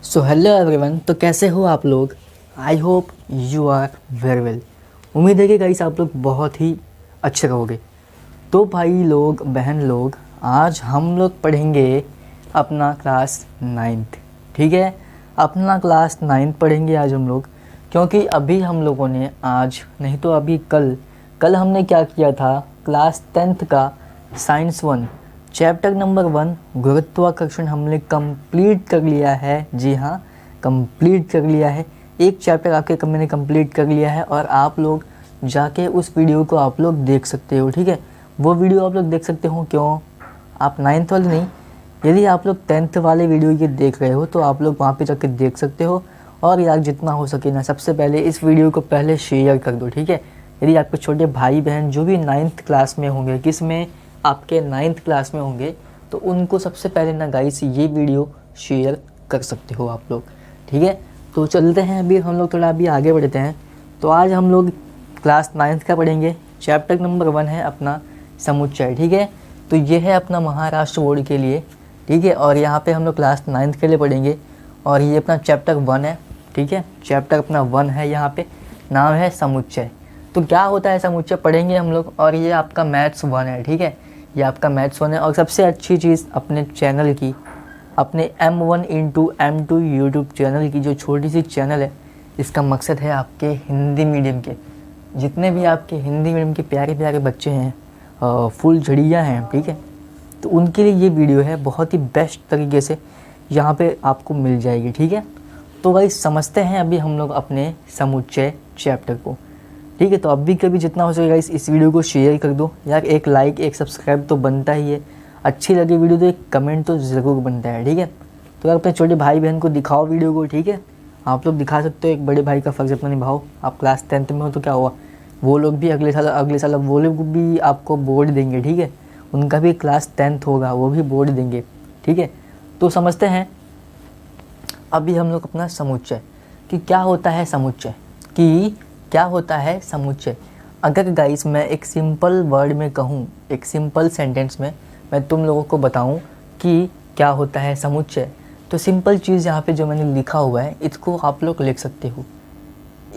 So hello everyone. तो कैसे हो आप लोग? I hope you are very well. उम्मीद है कि गाइस आप लोग बहुत ही अच्छे रहोगे। तो भाई लोग, बहन लोग, आज हम लोग पढ़ेंगे अपना क्लास 9th। ठीक है, अपना क्लास 9th पढ़ेंगे आज हम लोग, क्योंकि अभी हम लोगों ने आज नहीं तो अभी कल हमने क्या किया था, क्लास 10th का साइंस 1 चैप्टर नंबर 1 गुरुत्वाकर्षण हमने कंप्लीट कर लिया है। जी हाँ, कंप्लीट कर लिया है। एक चैप्टर आपके मैंने कंप्लीट कर लिया है और आप लोग जाके उस वीडियो को आप लोग देख सकते हो। ठीक है, वो वीडियो आप लोग देख सकते हो। क्यों? आप 9th वाले नहीं, यदि आप लोग 10th वाले वीडियो ये देख रहे हो तो आप लोग वहाँ पे जाके देख सकते हो। और यार जितना हो सके ना, सबसे पहले इस वीडियो को पहले शेयर कर दो। ठीक है, यदि आपके छोटे भाई बहन जो भी 9th क्लास में होंगे, किस में आपके 9th क्लास में होंगे, तो उनको सबसे पहले ना गाइस ये वीडियो शेयर कर सकते हो आप लोग। ठीक है, तो चलते हैं अभी हम लोग थोड़ा अभी आगे बढ़ते हैं। तो आज हम लोग क्लास 9th का पढ़ेंगे। चैप्टर नंबर 1 है अपना समुच्चय। ठीक है, तो ये है अपना महाराष्ट्र बोर्ड के लिए। ठीक है, और यहाँ पे हम लोग क्लास 9th के लिए पढ़ेंगे और ये अपना चैप्टर 1 है। ठीक है, चैप्टर अपना 1 है, यहाँ पे नाम है समुच्चय। तो क्या होता है समुच्चय पढ़ेंगे हम लोग। और ये आपका मैथ्स 1 है। ठीक है, ये आपका मैथ्स 1 है। और सबसे अच्छी चीज़ अपने चैनल की, अपने M1 into M2 YouTube channel की जो छोटी सी चैनल है, इसका मकसद है आपके हिंदी मीडियम के जितने भी आपके हिंदी मीडियम के प्यारे प्यारे बच्चे हैं, फुल झड़ियाँ हैं, ठीक है, तो उनके लिए ये वीडियो है बहुत ही बेस्ट तरीके से यहाँ पे आपको मिल जाएगी। ठीक है, तो भाई समझते हैं अभी हम लोग अपने समुच्चय चैप्टर को। ठीक है, तो अब भी कभी जितना हो सके गाइस इस वीडियो को शेयर कर दो यार। एक लाइक, एक सब्सक्राइब तो बनता ही है। अच्छी लगे वीडियो तो एक कमेंट तो ज़रूर बनता है। ठीक है, तो यार अपने छोटे भाई बहन को दिखाओ वीडियो को। ठीक है, आप लोग दिखा सकते हो, एक बड़े भाई का फ़र्ज़ अपना निभाओ। आप क्लास 10th में हो तो क्या हुआ, वो लोग भी अगले साल वो लोग भी आपको बोर्ड देंगे। ठीक है, उनका भी क्लास 10th होगा, वो भी बोर्ड देंगे। ठीक है, तो समझते हैं अभी हम लोग अपना समुच्चय कि क्या होता है समुच्चय, कि क्या होता है समुच्चय। अगर गाइस मैं एक सिंपल वर्ड में कहूँ, एक सिंपल सेंटेंस में मैं तुम लोगों को बताऊँ कि क्या होता है समुच्चय, तो सिंपल चीज़ यहाँ पे जो मैंने लिखा हुआ है इसको आप लोग लिख सकते हो।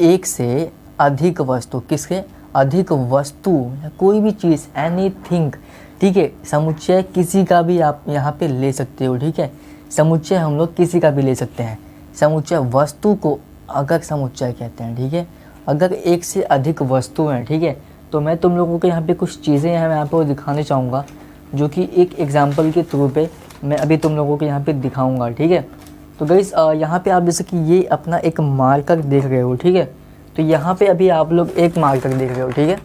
एक से अधिक वस्तु, किसके अधिक वस्तु या कोई भी चीज़, एनीथिंग। ठीक है, समुच्चय किसी का भी आप यहाँ पे ले सकते हो। ठीक है, समुच्चय हम लोग किसी का भी ले सकते हैं। समुच्चय वस्तु को अगर समुच्चय कहते हैं। ठीक है, अगर एक से अधिक वस्तु हैं। ठीक है, तो मैं तुम लोगों को यहाँ पे कुछ चीज़ें हैं मैं यहाँ पे दिखाने चाहूँगा, जो कि एक एग्जांपल के थ्रू पे मैं अभी तुम लोगों को यहाँ पे दिखाऊँगा। ठीक है, तो गाइस यहाँ पे आप जैसे कि ये अपना एक मार्कर देख रहे हो। ठीक है, तो यहाँ पे अभी आप लोग एक मार्कर देख रहे हो। ठीक है,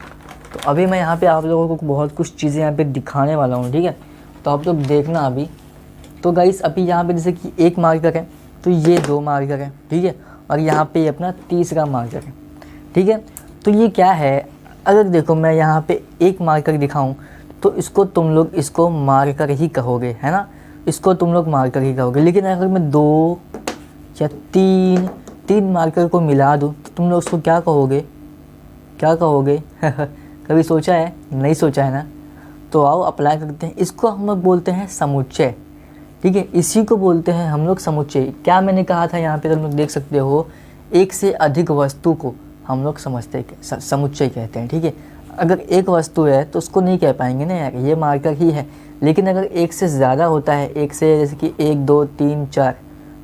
तो अभी मैं यहाँ पे आप लोगों को बहुत कुछ चीज़ें यहाँ पे दिखाने वाला हूँ। ठीक है, तो आप लोग देखना अभी। तो गाइस अभी यहाँ पे जैसे कि एक मार्कर है, तो ये 2 मार्कर है। ठीक है, और यहाँ पे ये अपना तीसरा मार्कर है। ठीक है, तो ये क्या है, अगर देखो मैं यहाँ पे एक मार्कर दिखाऊं तो इसको तुम लोग इसको मार्कर ही कहोगे, है ना, इसको तुम लोग मार्कर ही कहोगे। लेकिन अगर मैं 2 या 3 मार्कर को मिला दूँ तो तुम लोग उसको क्या कहोगे, क्या कहोगे? कभी सोचा है? नहीं सोचा है ना? तो आओ अप्लाई करते हैं। इसको हम लोग बोलते हैं समुच्चय। ठीक है, इसी को बोलते हैं हम लोग समुच्चय। क्या मैंने कहा था यहाँ पे तुम लोग देख सकते हो, एक से अधिक वस्तु को हम लोग समुच्चय कहते हैं। ठीक है, अगर एक वस्तु है तो उसको नहीं कह पाएंगे ना यार, ये मार्कर ही है। लेकिन अगर एक से ज़्यादा होता है, एक से जैसे कि 1 2 3 4,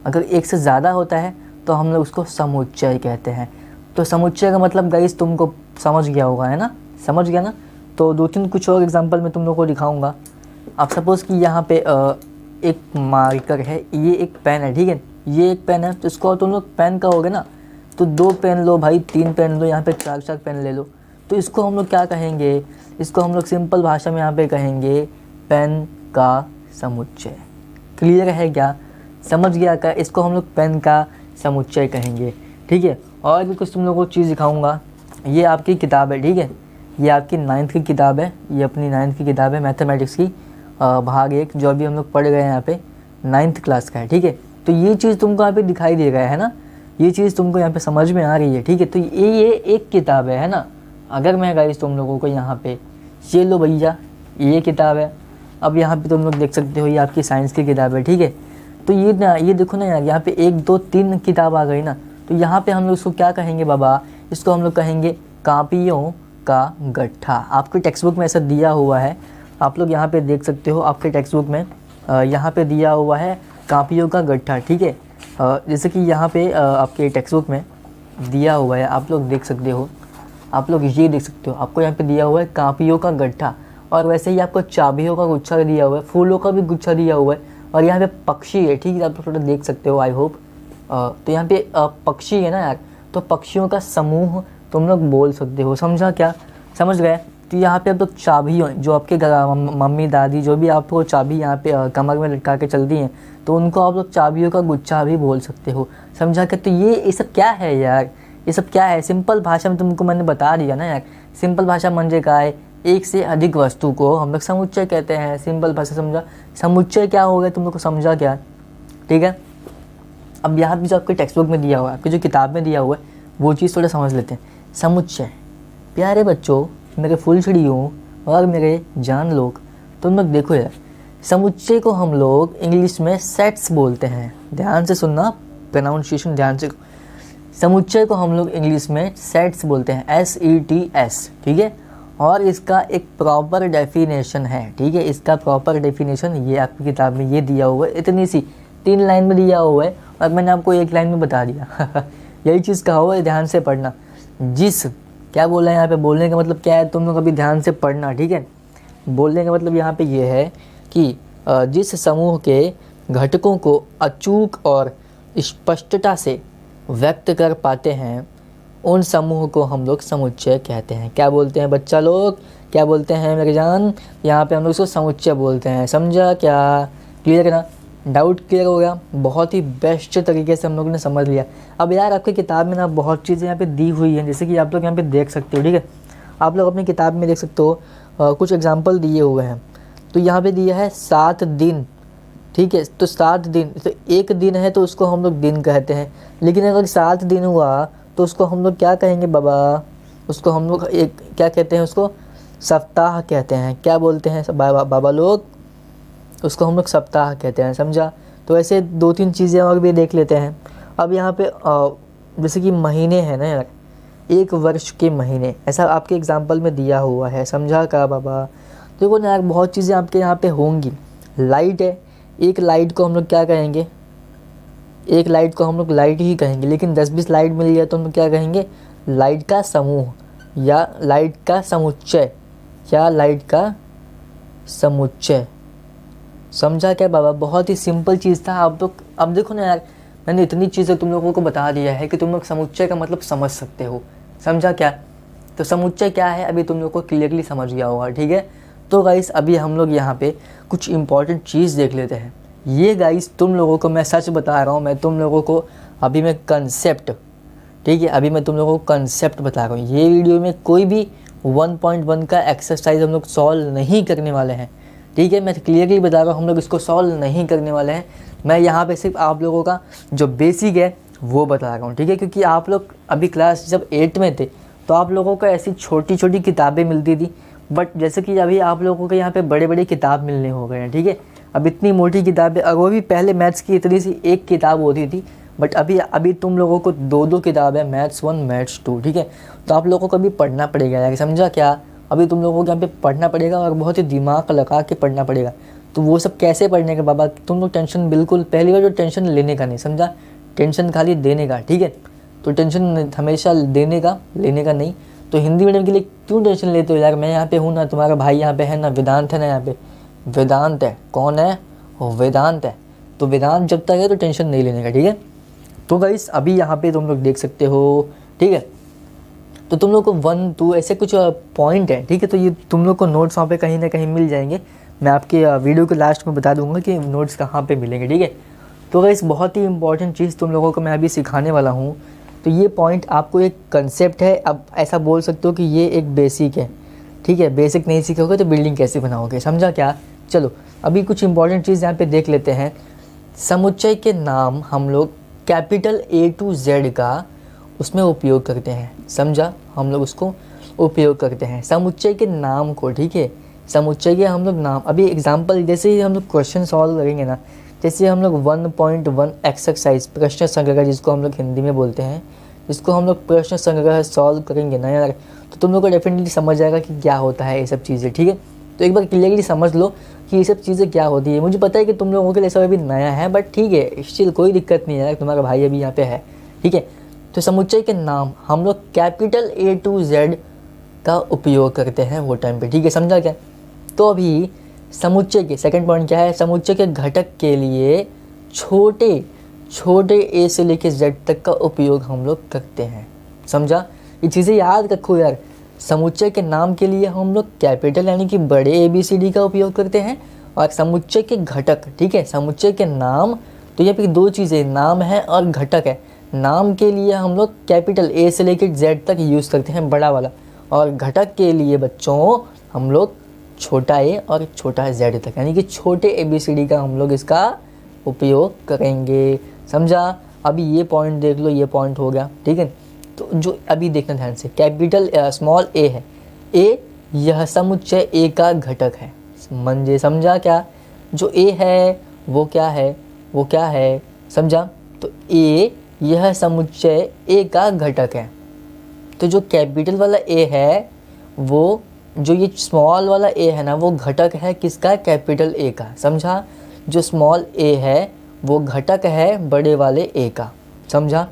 अगर एक से ज़्यादा होता है तो हम लोग उसको समुच्चय कहते हैं। तो समुच्चय का मतलब गाइस तुमको समझ गया होगा, है ना, समझ गया ना। तो 2-3 कुछ और एग्जाम्पल मैं तुम लोग को दिखाऊँगा। आप सपोज़ कि यहाँ पे एक मार्कर है, ये एक पेन है। ठीक है, ये एक पेन है, तो इसको तुम लोग पेन कहोगे ना, तो 2 पेन लो भाई, 3 पेन लो, यहाँ पे 4 पेन ले लो। तो इसको हम लोग क्या कहेंगे, इसको हम लोग सिंपल भाषा में यहाँ पे कहेंगे पेन का समुच्चय। क्लियर है क्या, समझ गया क्या? इसको हम लोग पेन का समुच्चय कहेंगे। ठीक है, और भी कुछ तुम लोगों को चीज़ दिखाऊँगा। ये आपकी किताब है। ठीक है, ये आपकी 9th की किताब है, ये अपनी 9th की किताब है मैथमेटिक्स की भाग 1, जो अभी हम लोग पढ़ गए हैं यहाँ पे 9th क्लास का है। ठीक है, तो ये चीज़ तुमको यहाँ पे दिखाई दे रहा है ना, ये चीज़ तुमको यहाँ पे समझ में आ रही है। ठीक है, तो ये एक किताब है ना। अगर मैं गाइस तुम लोगों को यहाँ पे ये लो भैया, ये किताब है। अब यहाँ पे तुम लोग देख सकते हो ये आपकी साइंस की किताब है। ठीक है, तो ये ना, ये देखो ना यार, यहाँ पे 1 2 3 किताब आ गई ना, तो यहाँ पे हम लोग इसको क्या कहेंगे बाबा, इसको हम लोग कहेंगे कापियों का गट्ठा। आपके टेक्स्ट बुक में ऐसा दिया हुआ है, आप लोग यहाँ पे देख सकते हो, आपके टेक्स्ट बुक में यहाँ पे दिया हुआ है कापियों का गट्ठा, ठीक है। जैसे कि यहाँ पे आपके टेक्स्ट बुक में दिया हुआ है, आप लोग देख सकते हो, आप लोग ये देख सकते हो, आपको यहाँ पे दिया हुआ है कापियों का गट्ठा, और वैसे ही आपको चाबियों का गुच्छा दिया हुआ है, फूलों का भी गुच्छा दिया हुआ है, और यहाँ पे पक्षी है, ठीक है, आप लोग थोड़ा देख सकते हो, आई होप। तो यहाँ पे पक्षी है ना यार, तो पक्षियों का समूह तुम लोग बोल सकते हो, समझा क्या, समझ गए। तो यहाँ पे आप लोग चाबियों, जो आपके मम्मी दादी जो भी आपको चाबी यहाँ पे कमर में लटका के चलती हैं, तो उनको आप लोग चाबियों का गुच्छा भी बोल सकते हो, समझा क्या। तो ये सब क्या है यार, ये सब क्या है, सिंपल भाषा में तुमको मैंने बता दिया ना यार। सिंपल भाषा म्हणजे काय, एक से अधिक वस्तु को हम लोग समुच्चय कहते हैं, सिंपल भाषा, समझा। समुच्चय क्या हो गया, तुम लोग को समझा क्या, ठीक है। अब यहाँ भी जो आपके टेक्स्ट बुक में दिया हुआ है, आपकी जो किताब में दिया हुआ है, वो चीज़ थोड़ा समझ लेते हैं। समुच्चय, प्यारे बच्चों, मेरे फुलझड़ियों और मेरे जान लोग, तुम लोग देखो यार, समुच्चय को हम लोग इंग्लिश में सेट्स बोलते हैं, ध्यान से सुनना, प्रोनाउंसिएशन ध्यान से। समुच्चय को हम लोग इंग्लिश में सेट्स बोलते हैं, SETS, ठीक है। और इसका एक प्रॉपर डेफिनेशन है, ठीक है, इसका प्रॉपर डेफिनेशन ये आपकी किताब में ये दिया हुआ है, इतनी सी 3 लाइन में दिया हुआ है, और मैंने आपको 1 लाइन में बता दिया। यही चीज़ कहा हुआ है, ध्यान से पढ़ना। जिस, क्या बोला है यहाँ पे, बोलने का मतलब क्या है, तुम लोग अभी ध्यान से पढ़ना, ठीक है। बोलने का मतलब यहाँ पे ये है कि जिस समूह के घटकों को अचूक और स्पष्टता से व्यक्त कर पाते हैं, उन समूह को हम लोग समुच्चय कहते हैं। क्या बोलते हैं बच्चा लोग, क्या बोलते हैं मेरे जान, यहाँ पे हम लोग इसको समुच्चय बोलते हैं, समझा क्या, क्लियर है ना, डाउट क्लियर हो गया, बहुत ही बेस्ट तरीके से हम लोग ने समझ लिया। अब यार आपकी किताब में ना बहुत चीज़ें यहाँ पे दी हुई हैं, जैसे कि आप लोग यहाँ पे देख सकते हो, ठीक है, आप लोग अपनी किताब में देख सकते हो, कुछ एग्जाम्पल दिए हुए हैं। तो यहाँ पे दिया है 7 दिन, ठीक है, तो 7 दिन, तो 1 दिन है तो उसको हम लोग दिन कहते हैं, लेकिन अगर 7 दिन हुआ तो उसको हम लोग क्या कहेंगे बाबा, उसको हम लोग एक क्या कहते हैं, उसको सप्ताह कहते हैं। क्या बोलते हैं बाबा लोग, उसको हम लोग सप्ताह कहते हैं, समझा। तो ऐसे 2-3 चीज़ें और भी देख लेते हैं। अब यहाँ पे जैसे कि महीने हैं ना यार, 1 वर्ष के महीने, ऐसा आपके एग्जाम्पल में दिया हुआ है, समझा का बाबा। देखो ना यार, बहुत चीज़ें आपके यहाँ पे होंगी। लाइट है, एक लाइट को हम लोग क्या कहेंगे, एक लाइट को हम लोग लाइट ही कहेंगे, लेकिन 10-20 लाइट मिल जाए तो हम लोग क्या कहेंगे, लाइट का समूह, या लाइट का समुच्चय, या लाइट का समुच्चय, समझा क्या बाबा। बहुत ही सिंपल चीज़ था। आप लोग अब देखो ना यार, मैंने इतनी चीज़ें तुम लोगों को बता दिया है कि तुम लोग समुच्चय का मतलब समझ सकते हो, समझा क्या। तो समुच्चय क्या है अभी तुम लोग को क्लियरली समझ गया होगा, ठीक है। तो गाइस अभी हम लोग यहाँ पे कुछ इंपॉर्टेंट चीज़ देख लेते हैं। ये गाइस तुम लोगों को मैं सच बता रहा हूँ, मैं तुम लोगों को अभी मैं कंसेप्ट, ठीक है, अभी मैं तुम लोगों को कंसेप्ट बता रहा हूँ। ये वीडियो में कोई भी 1.1 का एक्सरसाइज हम लोग सॉल्व नहीं करने वाले हैं, ठीक है, मैं क्लियरली बता रहा हूँ, हम लोग इसको सॉल्व नहीं करने वाले हैं। मैं यहाँ पे सिर्फ आप लोगों का जो बेसिक है वो बता रहा हूँ, ठीक है, क्योंकि आप लोग अभी क्लास जब 8 में थे तो आप लोगों को ऐसी छोटी छोटी किताबें मिलती थी, बट जैसे कि अभी आप लोगों को यहाँ पे बड़े बड़े किताब मिलने हो गए हैं, ठीक है। अब इतनी मोटी किताबें, और वो भी पहले मैथ्स की इतनी सी एक किताब होती थी, बट अभी तुम लोगों को 2 किताब है, मैथ्स 1 मैथ्स 2, ठीक है। तो आप लोगों को अभी पढ़ना पड़ेगा यार, समझा क्या। अभी तुम लोगों को यहाँ पे पढ़ना पड़ेगा और बहुत ही दिमाग लगा के पढ़ना पड़ेगा। तो वो सब कैसे पढ़ने का बाबा, तुम लोग टेंशन बिल्कुल, पहली बार जो टेंशन लेने का नहीं, समझा, टेंशन खाली देने का, ठीक है। तो टेंशन हमेशा देने का, लेने का नहीं। तो हिंदी मीडियम के लिए क्यों टेंशन लेते हो यार, मैं यहाँ पे हूँ ना, तुम्हारा भाई यहाँ पे है ना, वेदांत है ना यहाँ पे, वेदांत है, कौन है, वेदांत है। तो वेदांत जब तक है तो टेंशन नहीं लेने का, ठीक है। तो गाइस अभी यहाँ पे तुम लोग देख सकते हो, ठीक है। तो तुम लोग को 1, 2 ऐसे कुछ पॉइंट है, ठीक है। तो ये तुम लोग को नोट्स वहाँ पे कहीं ना कहीं मिल जाएंगे, मैं आपके वीडियो के लास्ट में बता दूंगा कि नोट्स कहाँ पे मिलेंगे, ठीक है। तो गाइस बहुत ही इंपॉर्टेंट चीज़ तुम लोगों को मैं अभी सिखाने वाला हूँ। तो ये पॉइंट आपको एक कंसेप्ट है, अब ऐसा बोल सकते हो कि ये एक बेसिक है, ठीक है। बेसिक नहीं सीखोगे तो बिल्डिंग कैसे बनाओगे, समझा क्या। चलो अभी कुछ इंपॉर्टेंट चीज़ यहाँ पे देख लेते हैं। समुच्चय के नाम हम लोग कैपिटल A to Z का उसमें उपयोग करते हैं, समझा, हम लोग उसको उपयोग करते हैं समुच्चय के नाम को, ठीक है। समुच्चय के हम लोग नाम, अभी एग्जाम्पल जैसे ही हम लोग क्वेश्चन सॉल्व करेंगे ना, जैसे हम लोग 1.1 एक्सरसाइज प्रश्न संग्रह जिसको हम लोग हिंदी में बोलते हैं, जिसको हम लोग प्रश्न संग्रह सॉल्व करेंगे ना यार, तो तुम लोग को डेफिनेटली समझ जाएगा कि क्या होता है ये सब चीज़ें, ठीक है। तो एक बार क्लियरली समझ लो कि ये सब चीज़ें क्या होती है। मुझे पता है कि तुम लोगों के लिए सब अभी नया है, बट ठीक है, स्टिल कोई दिक्कत नहीं है, तुम्हारा भाई अभी यहाँ पे है, ठीक है। तो समुच्चय के नाम हम लोग कैपिटल A to Z का उपयोग करते हैं वो टाइम पे, ठीक है, समझा क्या। तो अभी समुच्चय के सेकंड पॉइंट क्या है, समुच्चय के घटक के लिए छोटे छोटे a से लेके z तक का उपयोग हम लोग करते हैं, समझा। ये चीज़ें याद रखो यार। समुच्चय के नाम के लिए हम लोग कैपिटल यानी कि बड़े ABCD का उपयोग करते हैं, और समुच्चय के घटक, ठीक है, समुच्चय के नाम, तो यहाँ पे दो चीज़ें, नाम है और घटक है। नाम के लिए हम लोग कैपिटल A से लेकर Z तक यूज़ करते हैं, बड़ा वाला, और घटक के लिए बच्चों हम लोग छोटा a और छोटा z तक, यानी कि छोटे ABCD का हम लोग इसका उपयोग करेंगे, समझा। अभी ये पॉइंट देख लो, ये पॉइंट हो गया, ठीक है। तो जो अभी देखना ध्यान से, कैपिटल स्मॉल a है, a यह समुच्चय a का घटक है, मंजे समझा क्या। जो a है वो क्या है, वो क्या है, समझा। तो a यह समुच्चय a का घटक है। तो जो कैपिटल वाला a है, वो जो ये स्मॉल वाला a है ना, वो घटक है किसका, कैपिटल A का, समझा। जो स्मॉल a है वो घटक है बड़े वाले a का, समझा।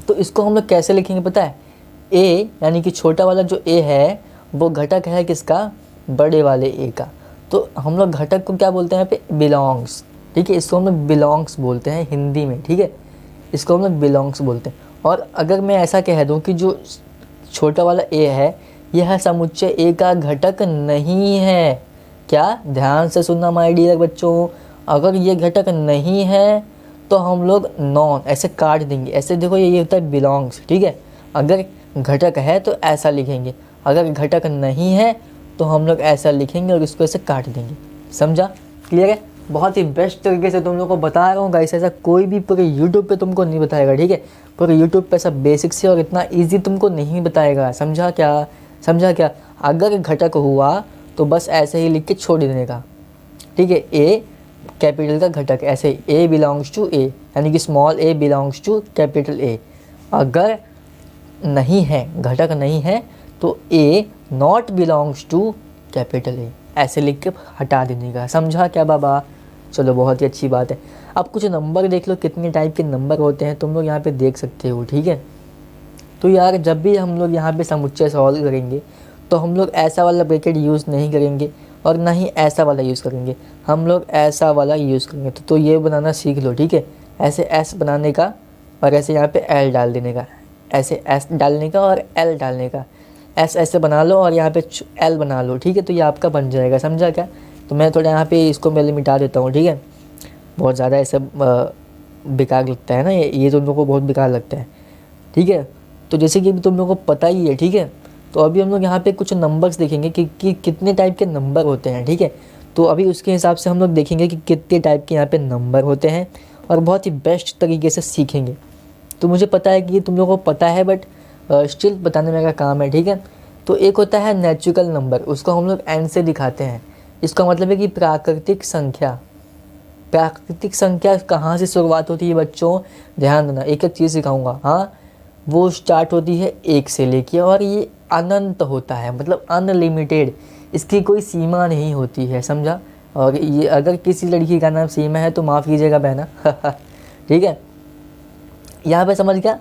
तो इसको हम लोग कैसे लिखेंगे पता है, a यानी कि छोटा वाला जो a है वो घटक है किसका, बड़े वाले a का। तो हम लोग घटक को क्या बोलते हैं यहाँ पे, बिलोंग्स, ठीक है। इसको हम लोग बिलोंग्स बोलते हैं हिंदी में, ठीक है, इसको हम लोग बिलोंग्स बोलते हैं। और अगर मैं ऐसा कह दूँ कि जो छोटा वाला a है यह समुच्चय A का घटक नहीं है, क्या, ध्यान से सुनना माय डियर बच्चों, अगर ये घटक नहीं है तो हम लोग नॉन ऐसे काट देंगे, ऐसे देखो ये होता है बिलोंग्स, ठीक है। अगर घटक है तो ऐसा लिखेंगे, अगर घटक नहीं है तो हम लोग ऐसा लिखेंगे और इसको ऐसे काट देंगे, समझा, क्लियर है। बहुत ही बेस्ट तरीके से तुम लोग को बता रहा हूँ गाइस, ऐसा कोई भी पूरे यूट्यूब पे तुमको नहीं बताएगा, ठीक है। पूरे यूट्यूब पे ऐसा बेसिक से और इतना ईजी तुमको नहीं बताएगा, समझा क्या, समझा क्या। अगर घटक हुआ तो बस ऐसे ही लिख के छोड़ देने का, ठीक है। a कैपिटल का घटक, ऐसे a बिलोंग्स टू a, यानी कि small a belongs to capital A। अगर नहीं है, घटक नहीं है, तो a not belongs to capital A, ऐसे लिख के हटा देने का, समझा क्या बाबा। चलो बहुत ही अच्छी बात है। अब कुछ नंबर देख लो, कितने टाइप के नंबर होते हैं तुम लोग यहाँ पे देख सकते हो, ठीक है। तो यार जब भी हम लोग यहाँ पे समुच्चय सॉल्व करेंगे तो हम लोग ऐसा वाला ब्रैकेट यूज़ नहीं करेंगे और ना ही ऐसा वाला यूज़ करेंगे, हम लोग ऐसा वाला यूज़ करेंगे। तो ये बनाना सीख लो, ठीक है। ऐसे एस बनाने का और ऐसे यहाँ पे एल डाल देने का, ऐसे एस डालने का और एल डालने का, एस ऐसे बना लो और यहाँ पे एल बना लो, ठीक है। तो ये आपका बन जाएगा, समझा क्या। तो मैं थोड़ा यहाँ पे इसको पहले मिटा देता हूँ, ठीक है। बहुत ज़्यादा ऐसा बेकार लगता है ना ये तुम लोगों को बहुत बेकार लगता है, ठीक है। तो जैसे कि तुम लोगों को पता ही है, ठीक है। तो अभी हम लोग यहाँ पे कुछ नंबर्स देखेंगे कि कितने टाइप के नंबर होते हैं, ठीक है। तो अभी उसके हिसाब से हम लोग देखेंगे कि कितने टाइप के यहाँ पे नंबर होते हैं और बहुत ही बेस्ट तरीके से सीखेंगे। तो मुझे पता है कि ये तुम लोगों को पता है, बट स्टिल बताने मेरा काम है, ठीक है। तो एक होता है नेचुरल नंबर, उसको हम लोग एन से दिखाते हैं। इसका मतलब है कि प्राकृतिक संख्या। प्राकृतिक संख्या कहाँ से शुरुआत होती है बच्चों, ध्यान देना, एक एक चीज़ सिखाऊंगा, हाँ। वो स्टार्ट होती है एक से लेके और ये अनंत होता है, मतलब अनलिमिटेड, इसकी कोई सीमा नहीं होती है, समझा। और ये अगर किसी लड़की का नाम सीमा है तो माफ़ कीजिएगा बहना ठीक है। यहाँ पे समझ गया,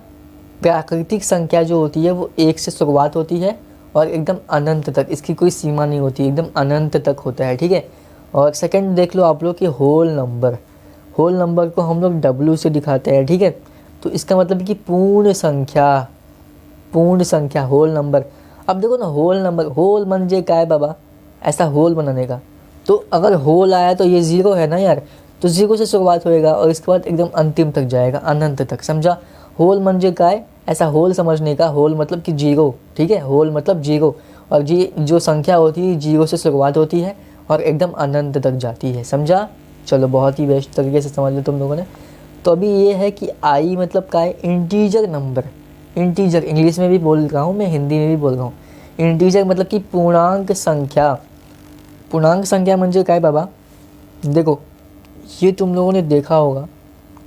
प्राकृतिक संख्या जो होती है वो एक से शुरुआत होती है और एकदम अनंत तक, इसकी कोई सीमा नहीं होती, एकदम अनंत तक होता है, ठीक है। और सेकंड देख लो आप लोग कि होल नंबर, होल नंबर को हम लोग डब्ल्यू से दिखाते हैं, ठीक है। तो इसका मतलब कि पूर्ण संख्या, पूर्ण संख्या होल नंबर। अब देखो ना, होल नंबर, होल म्हणजे क्या है बाबा, ऐसा होल बनाने का। तो अगर होल आया तो ये ज़ीरो है ना यार, तो ज़ीरो से शुरुआत होएगा और इसके बाद एकदम अंतिम तक जाएगा, अनंत तक, समझा। होल म्हणजे क्या है, ऐसा होल समझने का, होल मतलब कि जीरो, ठीक है। होल मतलब जीरो, और जी जो संख्या होती है जीरो से शुरुआत होती है और एकदम अनंत तक जाती है, समझा। चलो बहुत ही बेस्ट तरीके से समझ लो तुम लोगों ने। तो अभी ये है कि आई मतलब क्या है, इंटीजर नंबर। इंटीजर इंग्लिश में भी बोल रहा हूँ मैं, हिंदी में भी बोल रहा हूँ। इंटीजर मतलब कि पूर्णांक संख्या। पूर्णांक संख्या म्हणजे काय बाबा, देखो ये तुम लोगों ने देखा होगा,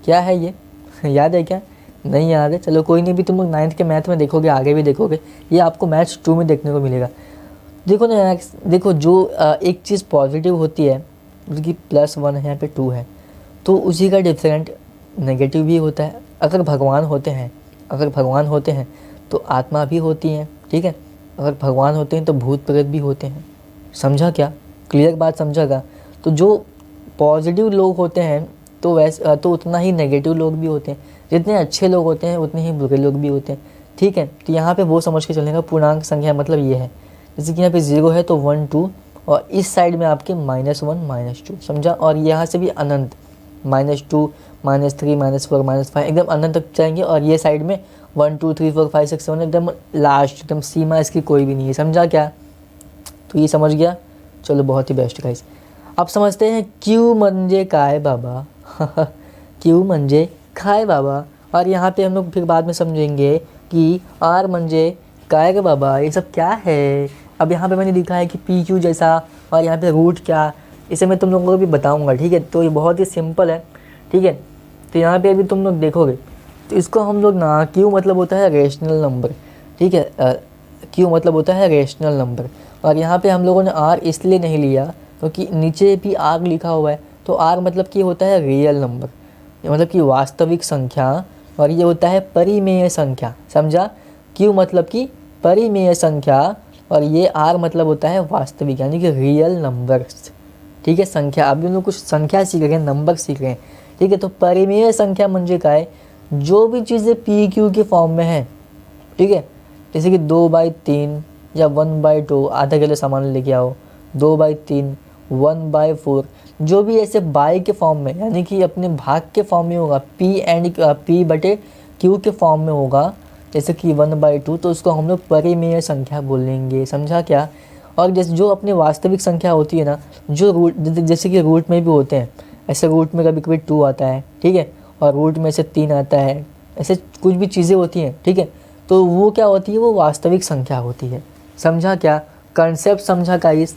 क्या है ये याद है क्या? नहीं याद है, चलो कोई नहीं, भी तुम लोग 9th के मैथ में देखोगे, आगे भी देखोगे, ये आपको मैथ्स 2 में देखने को मिलेगा। देखो ना यार, देखो जो एक चीज़ पॉजिटिव होती है उसकी +1 है, यहाँ पे 2 है, तो उसी का डिफरेंट नेगेटिव भी होता है। अगर भगवान होते हैं तो आत्मा भी होती हैं, ठीक है। अगर भगवान होते हैं तो भूत प्रेत भी होते हैं। समझा क्या? क्लियर बात समझागा? तो जो पॉजिटिव लोग होते हैं तो वैसे तो उतना ही नेगेटिव लोग भी होते हैं। जितने अच्छे लोग होते हैं उतने ही बुरे लोग भी होते हैं, ठीक है। तो यहाँ पे वो समझ के चलने का, पूर्णांक संख्या मतलब ये है, जैसे कि यहाँ पे 0 है तो 1 2, और इस साइड में आपके -1 -2, समझा। और यहाँ से भी अनंत, -2 -3 -4 -5 एकदम अनंत तक जाएंगे, और ये साइड में 1 2 3 4 5 6 7 एकदम लास्ट, एकदम सीमा इसकी कोई भी नहीं है। समझा क्या? तो ये समझ गया, चलो बहुत ही बेस्ट गाइस। अब समझते हैं क्यू म्हणजे काय बाबा क्यू म्हणजे काय बाबा। और यहाँ पे हम लोग फिर बाद में समझेंगे कि आर म्हणजे काय गे बाबा, ये सब क्या है। अब यहाँ पे मैंने लिखा है कि पी क्यू जैसा, और यहाँ पे रूट क्या, इसे मैं तुम लोगों को भी बताऊँगा, ठीक है। तो ये बहुत ही सिंपल है, ठीक है। तो यहाँ पे अभी तुम लोग देखोगे तो इसको हम लोग ना, क्यू मतलब होता है रेशनल नंबर, ठीक है। क्यू मतलब होता है रेशनल नंबर। और यहाँ पे हम लोगों ने आर इसलिए नहीं लिया क्योंकि नीचे भी आर लिखा हुआ है, तो आर मतलब कि होता है रियल नंबर, मतलब कि वास्तविक संख्या, और ये होता है परिमेय संख्या। समझा? क्यू मतलब कि परिमेय संख्या, और ये आर मतलब होता है वास्तविक, यानी कि रियल नंबर्स, ठीक है। संख्या, अभी हम लोग कुछ संख्या सीख रहे हैं, नंबर सीख रहे हैं, ठीक है। तो परिमेय संख्या म्हणजे काय, जो भी चीज़ें पी क्यू के फॉर्म में है, ठीक है। जैसे कि 2/3 या 1/2, आधा किलो सामान लेके आओ, 2/3 1/4, जो भी ऐसे बाय के फॉर्म में, यानी कि अपने भाग के फॉर्म में होगा, P/Q के फॉर्म में होगा, जैसे कि 1/2, तो उसको हम लोग परिमेय संख्या बोलेंगे। समझा क्या? और जैसे जो अपनी वास्तविक संख्या होती है ना, जो रूट, जैसे कि रूट में भी होते हैं, ऐसे रूट में कभी कभी 2 आता है, ठीक है, और रूट में से 3 आता है, ऐसे कुछ भी चीज़ें होती हैं, ठीक है। तो वो क्या होती है, वो वास्तविक संख्या होती है। समझा क्या? कंसेप्ट समझा गाइस?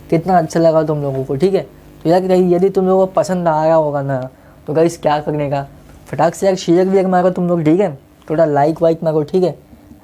कितना अच्छा लगा तुम लोगों को, ठीक है। तो यार यदि तुम लोगों को पसंद आ रहा होगा ना, तो गाइस क्या करने का, फटाक से यार शेयर भी मारो तुम लोग, ठीक है। थोड़ा लाइक वाइक मारो, ठीक है।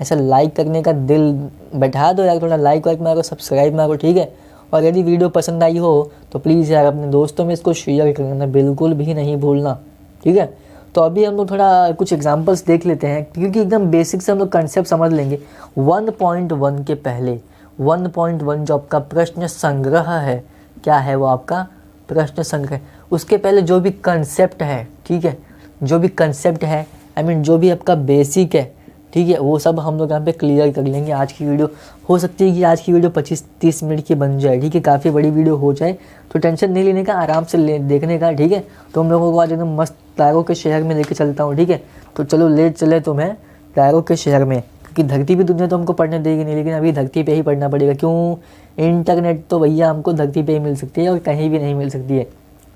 ऐसा लाइक करने का दिल बैठा दो यार, थोड़ा लाइक वाइक मारो, सब्सक्राइब मारो, ठीक है। और यदि वीडियो पसंद आई हो तो प्लीज़ यार अपने दोस्तों में इसको शेयर करना बिल्कुल भी नहीं भूलना, ठीक है। तो अभी हम लोग थोड़ा कुछ एग्जांपल्स देख लेते हैं, क्योंकि एकदम बेसिक से हम लोग कंसेप्ट समझ लेंगे। 1.1 के पहले 1.1 जो आपका प्रश्न संग्रह है, क्या है वो आपका प्रश्न संग्रह, उसके पहले जो भी कंसेप्ट है, ठीक है, जो भी कंसेप्ट है, आई मीन जो भी आपका बेसिक है, ठीक है, वो सब हम लोग यहाँ पे क्लियर कर लेंगे। आज की वीडियो हो सकती है कि आज की वीडियो 25-30 मिनट की बन जाए, ठीक है, काफ़ी बड़ी वीडियो हो जाए, तो टेंशन नहीं लेने का, आराम से देखने का, ठीक है। तो हम लोगों को आज एकदम मस्त तारों के शहर में लेके चलता हूँ, ठीक है। तो चलो ले चले तुम्हें तारों के शहर में, क्योंकि धरती भी दुनिया तो हमको पढ़ने देगी नहीं, लेकिन अभी धरती पे ही पढ़ना पड़ेगा। क्यों? इंटरनेट तो भैया हमको धरती पे ही मिल सकती है और कहीं भी नहीं मिल सकती है,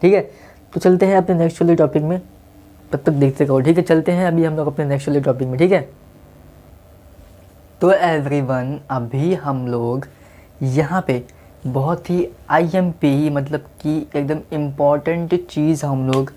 ठीक है। तो चलते हैं अपने नेक्स्ट वाले टॉपिक में, तब तक देखते रहो, ठीक है। चलते हैं अभी हम लोग अपने नेक्स्ट वाले टॉपिक में, ठीक है। तो एवरीवन, अभी हम लोग यहाँ पे बहुत ही IMP, मतलब कि एकदम इम्पॉर्टेंट चीज़ हम लोग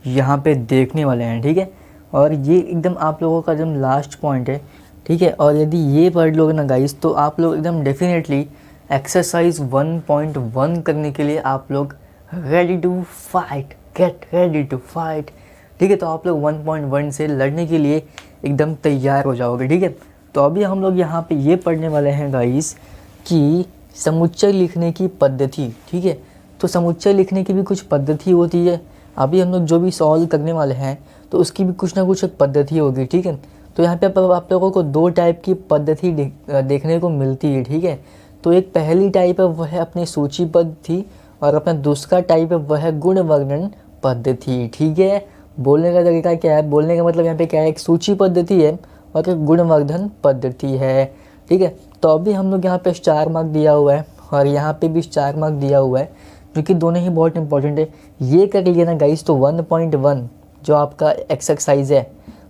यहाँ पे देखने वाले हैं, ठीक है। और ये एकदम आप लोगों का एकदम लास्ट पॉइंट है, ठीक है। और यदि ये पढ़ लोगे ना गाइस, तो आप लोग एकदम डेफिनेटली एक्सरसाइज 1.1 करने के लिए आप लोग ready to fight, get ready to fight, ठीक है। तो आप लोग 1.1 से लड़ने के लिए एकदम तैयार हो जाओगे, ठीक है। तो अभी हम लोग यहाँ पे ये पढ़ने वाले हैं गाइस कि समुच्चय लिखने की पद्धति, ठीक है। तो समुच्चय लिखने की भी कुछ पद्धति होती है। अभी हम लोग जो भी सॉल्व करने वाले हैं तो उसकी भी कुछ ना कुछ एक पद्धति होगी, ठीक है। तो यहाँ पे आप लोगों को 2 टाइप की पद्धति देखने को मिलती है, ठीक है। तो एक पहली टाइप है वह है अपनी सूची पद्धति, और अपना दूसरा टाइप है वह है गुण वर्णन पद्धति, ठीक है। बोलने का तरीका क्या है, बोलने का मतलब यहाँ पे क्या है, एक सूची पद्धति है और एक गुणवर्धन पद्धति है, ठीक है। तो अभी हम लोग यहाँ पे स्टार मार्क दिया हुआ है और यहाँ पे भी स्टार मार्क दिया हुआ है, जो कि दोनों ही बहुत इंपॉर्टेंट है। ये कर लिया ना गाइस, तो 1.1 जो आपका एक्सरसाइज है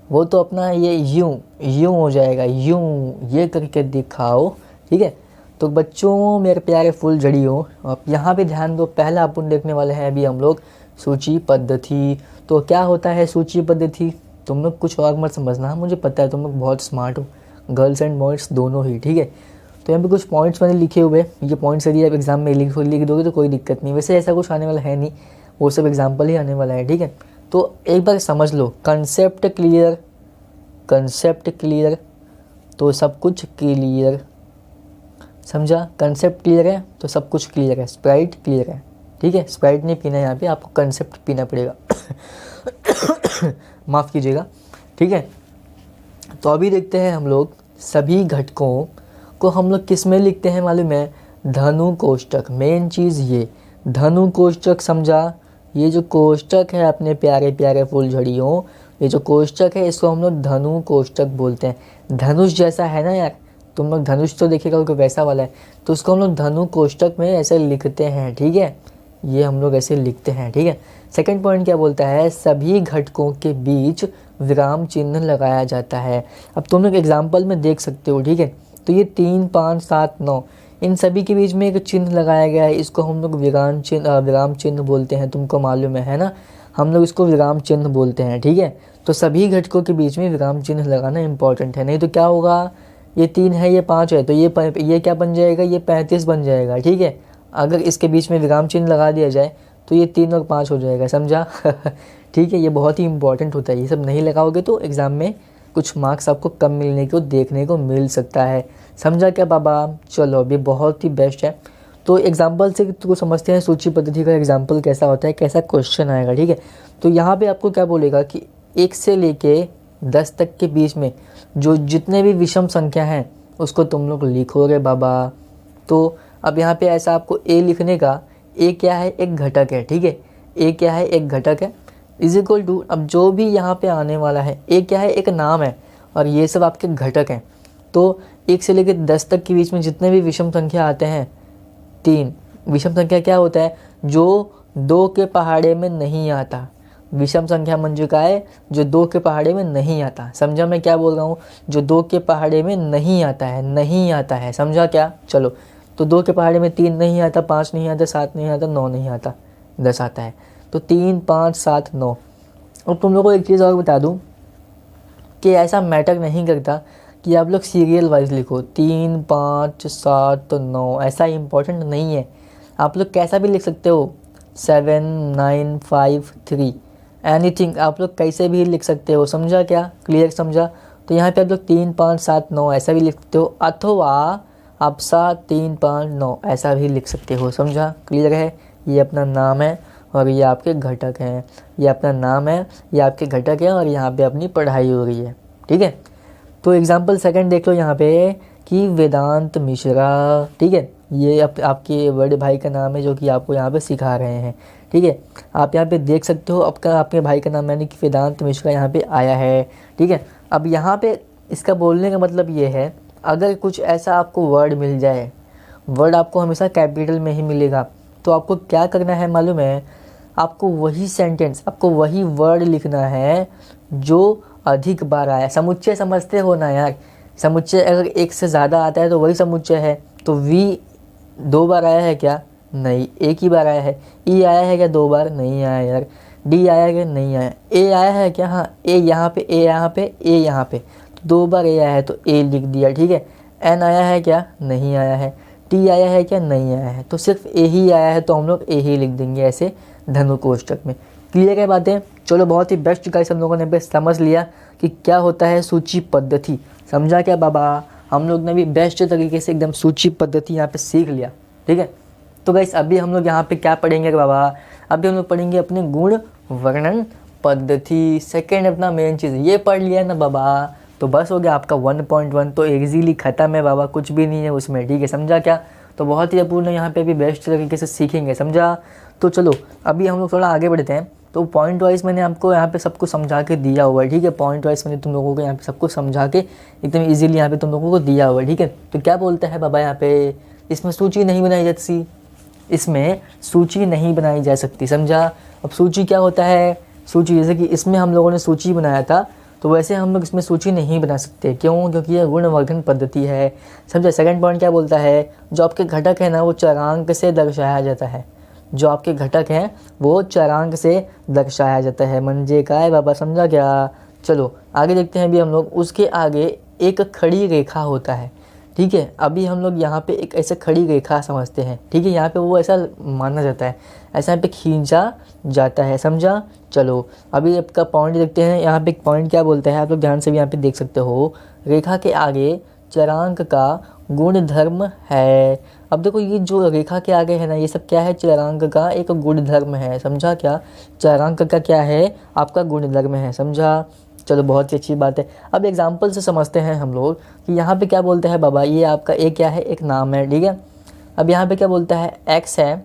वो तो अपना ये यूं हो जाएगा, यूं ये करके दिखाओ, ठीक है। तो बच्चों मेरे प्यारे फुल जड़ियों, आप यहाँ पे ध्यान दो। पहला अपन देखने वाले हैं अभी हम लोग सूची पद्धति। तो क्या होता है सूची पद्धति? तुम लोग कुछ और मत समझना, मुझे पता है तुम लोग बहुत स्मार्ट हो, गर्ल्स एंड बॉयज़ दोनों ही, ठीक है। तो यहाँ पे कुछ पॉइंट्स मैंने लिखे हुए, ये पॉइंट्स यदि आप एग्जाम में लिख दोगे तो कोई दिक्कत नहीं, वैसे ऐसा कुछ आने वाला है नहीं, वो सब एग्जाम्पल ही आने वाला है, ठीक है। तो एक बार समझ लो, कंसेप्ट क्लियर, कंसेप्ट क्लियर तो सब कुछ क्लियर, समझा। कंसेप्ट क्लियर है तो सब कुछ क्लियर है, स्प्राइट क्लियर है, ठीक है। स्प्राइट नहीं पीना है यहाँ पे, आपको कंसेप्ट पीना पड़ेगा माफ़ कीजिएगा, ठीक है। तो अभी देखते हैं हम लोग सभी घटकों को हम लोग किस में लिखते हैं मालूम है? धनु कोष्टक। मेन चीज़ ये धनु कोष्टक, समझा। ये जो कोष्टक है अपने प्यारे प्यारे फूलझड़ियों, ये जो कोष्टक है इसको हम लोग धनु कोष्टक बोलते हैं। धनुष जैसा है ना यार, तुम लोग धनुष तो देखेगा कि वैसा वाला है, तो उसको हम लोग धनु कोष्टक में ऐसे लिखते हैं, ठीक है। ये हम लोग ऐसे लिखते हैं, ठीक है। सेकंड पॉइंट क्या बोलता है? सभी घटकों के बीच विराम चिन्ह लगाया जाता है। अब तुम लोग एग्जाम्पल में देख सकते हो, ठीक है। तो ये 3, 5, 7, 9 इन सभी के बीच में एक चिन्ह लगाया गया है, इसको हम लोग विराम चिन्ह बोलते हैं, तुमको मालूम है ना। हम लोग इसको विराम चिन्ह बोलते हैं, ठीक है। तो सभी घटकों के बीच में विराम चिन्ह लगाना इंपॉर्टेंट है, नहीं तो क्या होगा, ये 3 है, ये 5 है, तो ये क्या बन जाएगा, ये 35 बन जाएगा, ठीक है। अगर इसके बीच में विराम चिन्ह लगा दिया जाए तो ये 3 और 5 हो जाएगा, समझा ठीक है। ये बहुत ही इंपॉर्टेंट होता है, ये सब नहीं लगाओगे तो एग्ज़ाम में कुछ मार्क्स आपको कम मिलने को देखने को मिल सकता है, समझा क्या बाबा। चलो अभी बहुत ही बेस्ट है। तो एग्जाम्पल से तो समझते हैं सूची पद्धति का एग्जाम्पल कैसा होता है, कैसा क्वेश्चन आएगा, ठीक है। तो यहाँ पे आपको क्या बोलेगा कि 1 से लेके 10 तक के बीच में जो जितने भी विषम संख्या हैं उसको तुम लोग लिखोगे बाबा। तो अब यहाँ पे ऐसा आपको ए लिखने का, ए क्या है, एक घटक है, ठीक है। ए क्या है, एक घटक है, इज इक्वल टू, अब जो भी यहाँ पे आने वाला है, ए क्या है, एक नाम है, और ये सब आपके घटक हैं। तो 1 से लेकर 10 तक के बीच में जितने भी विषम संख्या आते हैं, 3 विषम संख्या क्या होता है, जो 2 के पहाड़े में नहीं आता। विषम संख्या मंजू का है जो 2 के पहाड़े में नहीं आता, समझा मैं क्या बोल रहा हूँ, जो 2 के पहाड़े में नहीं आता है, नहीं आता है, समझा क्या। चलो तो 2 के पहाड़े में 3 नहीं आता, 5 नहीं आता, 7 नहीं आता, 9 नहीं आता, 10 आता है। तो 3, 5, 7, 9। और तुम लोगों को एक चीज़ और बता दूँ कि ऐसा मैटर नहीं करता कि आप लोग सीरियल वाइज लिखो 3, 5, 7, 9, ऐसा इंपॉर्टेंट नहीं है। आप लोग कैसा भी लिख सकते हो, 7, 9, 5, 3, एनीथिंग आप लोग कैसे भी लिख सकते हो, समझा क्या, क्लियर समझा। तो यहाँ पे आप लोग 3, 5, 7, 9 ऐसा भी लिख सकते हो, अथवा आप 7, 3, 5, 9 ऐसा भी लिख सकते हो, समझा, क्लियर है। ये अपना नाम है और ये आपके घटक हैं, ये अपना नाम है, ये आपके घटक हैं, और यहाँ पे अपनी पढ़ाई हो रही है, ठीक है। तो एग्जाम्पल सेकंड देख लो यहाँ पे कि वेदांत मिश्रा, ठीक है। ये आपके बड़े भाई का नाम है जो कि आपको यहाँ पे सिखा रहे हैं, ठीक है। आप यहाँ पे देख सकते हो आपके भाई का नाम यानी कि वेदांत मिश्रा यहाँ पे आया है, ठीक है। अब यहाँ पे इसका बोलने का मतलब ये है, अगर कुछ ऐसा आपको वर्ड मिल जाए, वर्ड आपको हमेशा कैपिटल में ही मिलेगा, तो आपको क्या करना है मालूम है, आपको वही सेंटेंस, आपको वही वर्ड लिखना है जो अधिक बार आया। समुच्चय समझते हो ना यार, समुच्चय अगर 1 से ज़्यादा आता है तो वही समुच्चय है। तो वी 2 बार आया है क्या, नहीं, 1 ही बार आया है। ई आया है क्या 2 बार, नहीं आया यार। डी आया है क्या, नहीं आया। ए आया है क्या, हाँ, ए यहाँ पे, ए यहाँ पे, ए यहाँ पे, तो 2 बार ए आया है तो ए लिख दिया, ठीक है। एन आया है क्या, नहीं आया है। टी आया है क्या, नहीं आया है। तो सिर्फ ए ही आया है तो हम लोग ए ही लिख देंगे ऐसे धनु कोष्टक में, क्लियर है बातें। चलो बहुत ही बेस्ट गाइस, हम लोगों ने भी समझ लिया कि क्या होता है सूची पद्धति, समझा क्या बाबा। हम लोग ने भी बेस्ट तरीके से एकदम सूची पद्धति यहाँ पे सीख लिया, ठीक है। तो गाइस अभी हम लोग यहाँ पे क्या पढ़ेंगे बाबा, अभी हम लोग पढ़ेंगे अपने गुण वर्णन पद्धति। सेकेंड अपना मेन चीज़ ये पढ़ लिया ना बाबा, तो बस हो गया आपका 1.1 तो इजीली ख़त्म है बाबा, कुछ भी नहीं है उसमें, ठीक है, समझा क्या। तो बहुत ही अपूर्ण यहाँ पे भी बेस्ट तरीके से सीखेंगे, समझा। तो चलो अभी हम लोग थोड़ा आगे बढ़ते हैं। तो पॉइंट वाइज मैंने आपको यहाँ पे सबको समझा के दिया हुआ है, ठीक है। पॉइंट वाइज मैंने तुम लोगों को यहाँ पे सबको समझा के एकदम इजीली यहाँ पे तुम लोगों को दिया हुआ है, ठीक है। तो क्या बोलता है बाबा यहाँ पे, इसमें सूची नहीं बनाई जाती, इसमें सूची नहीं बनाई जा सकती, समझा। अब सूची क्या होता है, सूची जैसे कि इसमें हम लोगों ने सूची बनाया था, तो वैसे हम लोग इसमें सूची नहीं बना सकते, क्यों, क्योंकि यह गुणवर्धन पद्धति है, समझा। सेकंड पॉइंट क्या बोलता है, जो आपके घटक है ना वो चरांक से दर्शाया जाता है। जो आपके घटक हैं वो चरांक से दर्शाया जाता है। मंजे का है बाबा, समझा क्या। चलो आगे देखते हैं। अभी हम लोग उसके आगे एक खड़ी रेखा होता है, ठीक है। अभी हम लोग यहाँ पे एक ऐसे खड़ी रेखा समझते हैं, ठीक है। यहाँ पे वो ऐसा माना जाता है, ऐसा यहाँ पे खींचा जाता है, समझा। चलो अभी आपका पॉइंट देखते हैं। यहाँ पे एक पॉइंट क्या बोलता है, आप लोग ध्यान से भी यहाँ पे देख सकते हो। रेखा के आगे चरांक का गुणधर्म है। अब देखो ये जो रेखा के आगे है ना, ये सब क्या है, चरांक का एक गुणधर्म है, समझा क्या। चरांक का क्या है, आपका गुणधर्म है, समझा। चलो बहुत ही अच्छी बात है। अब एग्जाम्पल से समझते हैं हम लोग कि यहाँ पे क्या बोलता है बाबा, ये आपका एक क्या है, एक नाम है, ठीक है। अब यहाँ पे क्या बोलता है, एक्स है,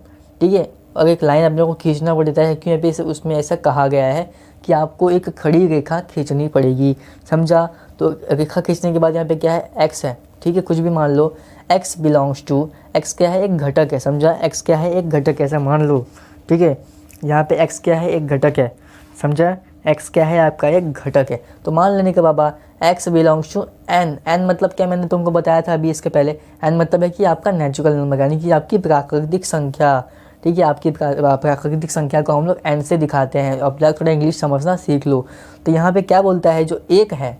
ठीक है। और एक लाइन अपने को खींचना पड़ता है, क्यों यहाँ पे उसमें ऐसा कहा गया है कि आपको एक खड़ी रेखा खींचनी पड़ेगी, समझा। तो रेखा खींचने के बाद यहाँ पे क्या है, एक्स है, ठीक है। कुछ भी मान लो, एक्स बिलोंग्स टू, एक्स क्या है, एक घटक है, समझा। एक्स क्या है, एक घटक है, ऐसा मान लो, ठीक है। यहाँ पे एक्स क्या है, एक घटक है, समझा। एक्स क्या है, आपका एक घटक है। तो मान लेने के बाबा x belongs to N. N मतलब क्या, मैंने तुमको बताया था अभी इसके पहले। एन मतलब है कि आपका नेचुरल नंबर, यानी कि आपकी प्राकृतिक संख्या, ठीक है। आपकी प्राकृतिक संख्या को हम लोग एन से दिखाते हैं। अब थोड़ा इंग्लिश समझना सीख लो। तो यहाँ पे क्या बोलता है, जो एक है,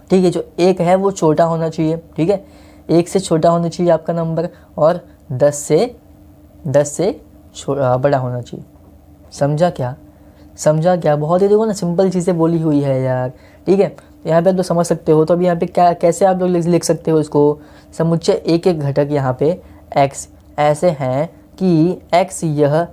ठीक है, जो एक है वो छोटा होना चाहिए, ठीक है। एक से छोटा होना चाहिए आपका नंबर, और 10 से बड़ा होना चाहिए, समझा क्या, समझा क्या। बहुत ही देखो ना सिंपल चीज़ें बोली हुई है यार, ठीक है। यहाँ पे तो समझ सकते हो। तो अभी यहाँ पे क्या, कैसे आप लोग लिख सकते हो इसको, समुच्चय एक एक घटक यहाँ पे x ऐसे हैं कि x यह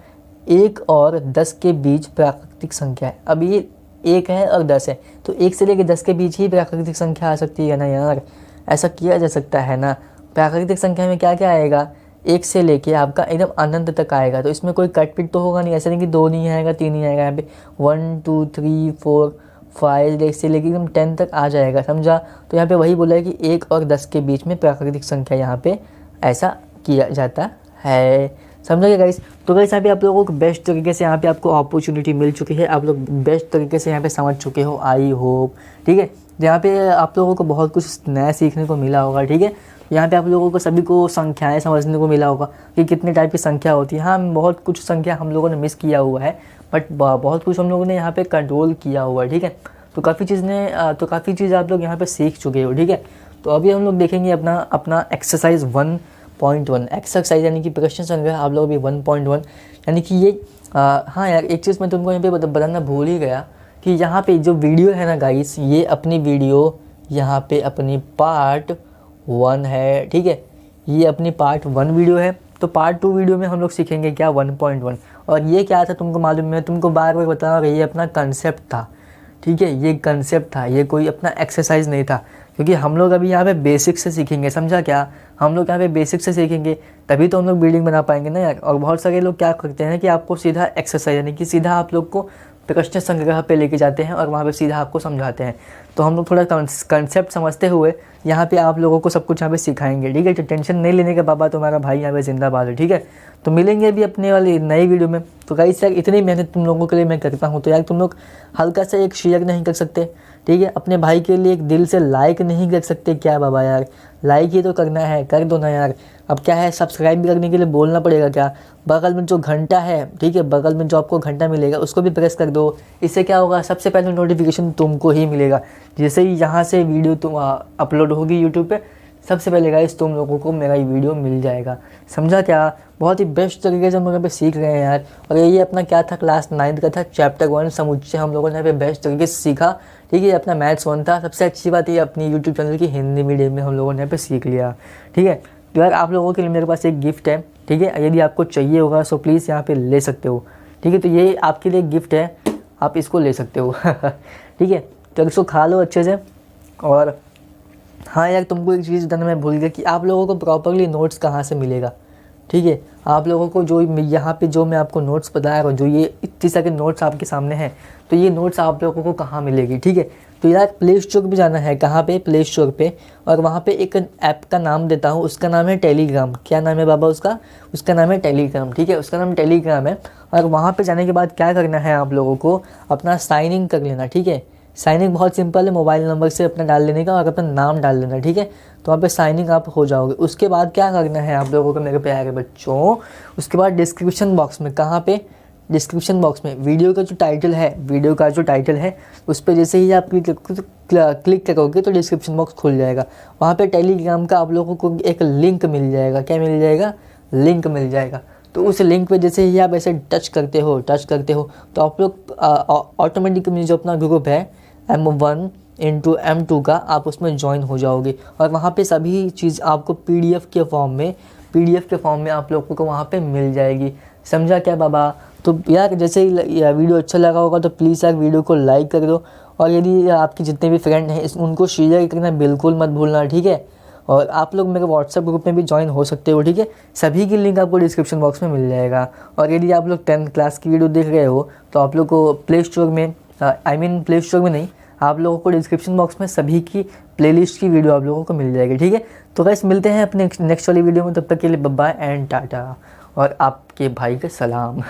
1 और 10 के बीच प्राकृतिक संख्या है। अब ये 1 है और 10 है, तो 1 से लेकर 10 के बीच ही प्राकृतिक संख्या आ सकती है ना यार, ऐसा किया जा सकता है ना। प्राकृतिक संख्या में क्या क्या आएगा, 1 से लेके आपका एकदम अनंत तक आएगा। तो इसमें कोई कट पिट तो होगा नहीं, ऐसा नहीं कि 2 नहीं आएगा, 3 नहीं आएगा। यहाँ पे 1 2 3 4 5 से लेके एकदम 10 तक आ जाएगा, समझा। तो यहाँ पे वही बोला है कि 1 और 10 के बीच में प्राकृतिक संख्या यहाँ पे ऐसा किया जाता है, समझा क्या गाइस। तो गाइस यहाँ पे आप लोगों को बेस्ट तरीके से यहाँ पे आपको अपॉर्चुनिटी मिल चुकी है, आप लोग बेस्ट तरीके से यहाँ पे समझ चुके हो, आई होप, ठीक है। यहाँ पे आप लोगों को बहुत कुछ नया सीखने को मिला होगा, ठीक है। यहाँ पे आप लोगों को सभी को संख्याएं समझने को मिला होगा कि कितने टाइप की संख्या होती है। हाँ, बहुत कुछ संख्या हम लोगों ने मिस किया हुआ है, बट बहुत कुछ हम लोगों ने यहाँ पे कंट्रोल किया हुआ है, ठीक है। तो काफ़ी चीज़ आप लोग यहाँ पे सीख चुके हो, ठीक है। तो अभी हम लोग देखेंगे अपना एक्सरसाइज 1.1 एक्सरसाइज, यानी कि प्रश्न संग्रह आप लोग अभी 1.1, यानी कि ये हाँ यार, एक चीज़ मैं तुमको यहाँ पे बताना भूल ही गया कि यहाँ पे जो वीडियो है ना गाइस, ये अपनी वीडियो यहाँ पे अपनी पार्ट 1 है, ठीक है। ये अपनी पार्ट 1 वीडियो है। तो पार्ट 2 वीडियो में हम लोग सीखेंगे क्या, 1.1। और ये क्या था तुमको मालूम, मैं तुमको बार बार बता रहा, ये अपना कंसेप्ट था, ठीक है। ये कंसेप्ट था, ये कोई अपना एक्सरसाइज नहीं था, क्योंकि हम लोग अभी यहाँ पे बेसिक से सीखेंगे, समझा क्या। हम लोग यहाँ पे बेसिक से सीखेंगे, तभी तो हम लोग बिल्डिंग बना पाएंगे ना यार। और बहुत सारे लोग क्या करते हैं कि आपको सीधा एक्सरसाइज, यानी कि सीधा आप लोग को प्रश्न संग्रह पे लेके जाते हैं और वहाँ पे सीधा आपको समझाते हैं। तो हम लोग थोड़ा कंसेप्ट समझते हुए यहाँ पे आप लोगों को सब कुछ यहाँ पे सिखाएंगे, ठीक है। तो टेंशन नहीं लेने का, बाबा तुम्हारा भाई यहाँ पे जिंदाबाद है, ठीक है। तो मिलेंगे अभी अपने वाली नई वीडियो में। तो गाइस यार, इतनी मेहनत तुम लोगों के लिए मैं करता हूँ, तो यार तुम लोग हल्का सा एक शेयर नहीं कर सकते, ठीक है। अपने भाई के लिए एक दिल से लाइक नहीं कर सकते क्या बाबा यार, लाइक ही तो करना है, कर दो ना यार। अब क्या है, सब्सक्राइब भी करने के लिए बोलना पड़ेगा क्या, बगल में जो घंटा है, ठीक है, बगल में जो आपको घंटा मिलेगा उसको भी प्रेस कर दो। इससे क्या होगा, सबसे पहले नोटिफिकेशन तुमको ही मिलेगा। जैसे ही यहाँ से वीडियो तुम अपलोड होगी यूट्यूब पे, सबसे पहले गाइस तुम लोगों को मेरा ये वीडियो मिल जाएगा, समझा क्या। बहुत ही बेस्ट तरीके से हम लोग यहाँ पे सीख रहे हैं यार। और ये अपना क्या था, क्लास 9 का था, चैप्टर 1 समुच्चय हम लोगों ने यहाँ पे बेस्ट तरीके से सीखा, ठीक है। अपना मैथ्स 1 था। सबसे अच्छी बात ये अपनी यूट्यूब चैनल की हिंदी मीडियम में हम लोगों ने यहाँ पे सीख लिया, ठीक है। तो यार आप लोगों के लिए मेरे पास एक गिफ्ट है, ठीक है। यदि आपको चाहिए होगा सो प्लीज़ यहाँ पे ले सकते हो, ठीक है। तो ये आपके लिए गिफ्ट है, आप इसको ले सकते हो ठीक है। तो इसको खा लो अच्छे से। और हाँ यार, तुमको एक चीज़ बताना मैं भूल गया कि आप लोगों को प्रॉपरली नोट्स कहाँ से मिलेगा, ठीक है। आप लोगों को जो यहाँ पे जो मैं आपको नोट्स बताया और जो ये इतनी सारे नोट्स आपके सामने हैं, तो ये नोट्स आप लोगों को कहाँ मिलेगी, ठीक है। तो यार प्ले स्टोर पे जाना है, कहाँ पे, प्ले स्टोर पे। और वहाँ पे एक ऐप का नाम देता हूँ, उसका नाम है टेलीग्राम। क्या नाम है बाबा उसका नाम है टेलीग्राम, ठीक है। उसका नाम टेलीग्राम है। और वहाँ पे जाने के बाद क्या करना है, आप लोगों को अपना साइन इन कर लेना, ठीक है। साइनिंग बहुत सिंपल है, मोबाइल नंबर से अपना डाल लेने का और अपना नाम डाल लेना, ठीक है। तो वहाँ पे साइनिंग आप हो जाओगे। उसके बाद क्या करना है आप लोगों को मेरे प्यारे बच्चों, उसके बाद डिस्क्रिप्शन बॉक्स में, कहाँ पे, डिस्क्रिप्शन बॉक्स में वीडियो का जो टाइटल है उस पर जैसे ही आप क्लिक करोगे तो डिस्क्रिप्शन बॉक्स खुल जाएगा। वहाँ पे टेलीग्राम का आप लोगों को एक लिंक मिल जाएगा। क्या मिल जाएगा? लिंक मिल जाएगा। तो उस लिंक पे जैसे ही आप ऐसे टच करते हो तो आप लोग ऑटोमेटिकली जो अपना ग्रुप है M1 इंटू M2 का, आप उसमें ज्वाइन हो जाओगे। और वहाँ पे सभी चीज़ आपको PDF के फॉर्म में आप लोगों को वहाँ पे मिल जाएगी। समझा क्या बाबा? तो यार जैसे ही वीडियो अच्छा लगा होगा तो प्लीज़ यार वीडियो को लाइक कर दो, और यदि आपके जितने भी फ्रेंड हैं उनको शेयर करना बिल्कुल मत भूलना, ठीक है। और आप लोग मेरे व्हाट्सएप ग्रुप में भी ज्वाइन हो सकते हो, ठीक है। सभी की लिंक आपको डिस्क्रिप्शन बॉक्स में मिल जाएगा। और यदि आप लोग 10th क्लास की वीडियो देख रहे हो तो आप लोग को प्ले स्टोर में प्ले स्टोर में नहीं, आप लोगों को डिस्क्रिप्शन बॉक्स में सभी की प्लेलिस्ट की वीडियो आप लोगों को मिल जाएगी, ठीक है। तो गाइस मिलते हैं अपने नेक्स्ट वाली वीडियो में, तब तक के लिए बाय बाय एंड टाटा, और आपके भाई का सलाम।